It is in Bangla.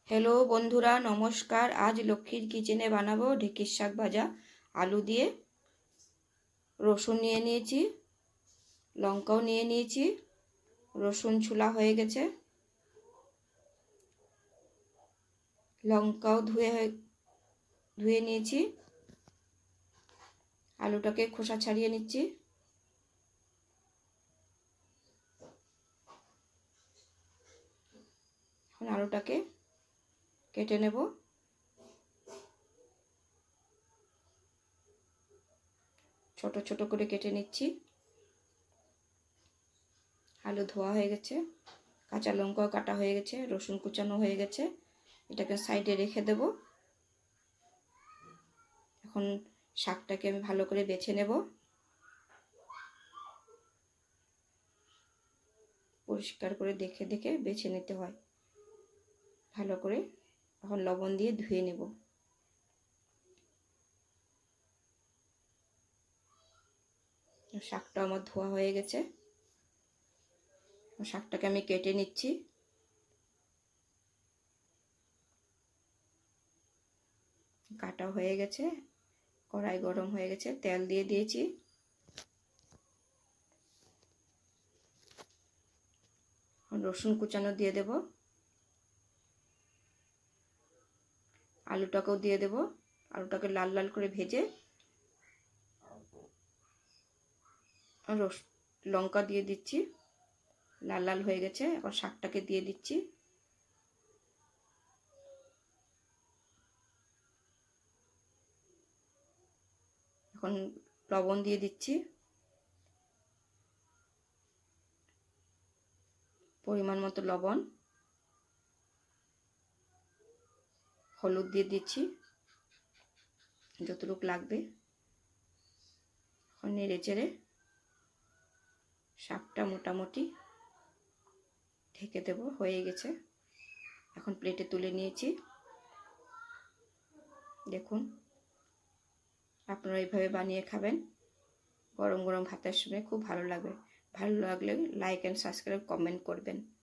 হ্যালো বন্ধুরা, নমস্কার। আজ লক্ষ্মীর কিচেনে বানাবো ঢেঁকির শাক ভাজা আলু দিয়ে। রসুন নিয়ে নিয়েছি, লঙ্কাও নিয়ে নিয়েছি। রসুন ছুলা হয়ে গেছে, লঙ্কাও ধুয়ে নিয়েছি। আলুটাকে খোসা ছাড়িয়ে নিচ্ছি। এখন আলুটাকে কেটে নেব। ছোট ছোট করে কেটে নিচ্ছি। আলু ধোয়া হয়ে গেছে, কাঁচা লঙ্কাও কাটা হয়ে গেছে, রসুন কুচানো হয়ে গেছে। এটাকে সাইডে রেখে দেব। এখন শাকটাকে আমি ভালো করে বেছে নেব। পরিষ্কার করে দেখে দেখে বেছে নিতে হয় ভালো করে। এখন লবণ দিয়ে ধুয়ে নেব। শাকটা আমার ধোয়া হয়ে গেছে। শাকটাকে আমি কেটে নিচ্ছি। কাটা হয়ে গেছে। কড়াই গরম হয়ে গেছে, তেল দিয়ে দিয়েছি। রসুন কুচানো দিয়ে দেব। আলুটাকেও দিয়ে দেব। আলুটাকে লাল লাল করে ভেজে লঙ্কা দিয়ে দিচ্ছি। লাল লাল হয়ে গেছে। এখন শাকটাকে দিয়ে দিচ্ছি। এখন লবণ দিয়ে দিচ্ছি, পরিমাণ মতো লবণ। হলুদ দিয়ে দিচ্ছি যতটুকু লাগবে। এখন নেড়ে চেড়ে শাকটা মোটামুটি ঢেকে দেব। হয়ে গেছে। এখন প্লেটে তুলে নিয়েছি। দেখুন, আপনারা এইভাবে বানিয়ে খাবেন। গরম গরম ভাতের সঙ্গে খুব ভালো লাগবে। ভালো লাগলে লাইক অ্যান্ড সাবস্ক্রাইব, কমেন্ট করবেন।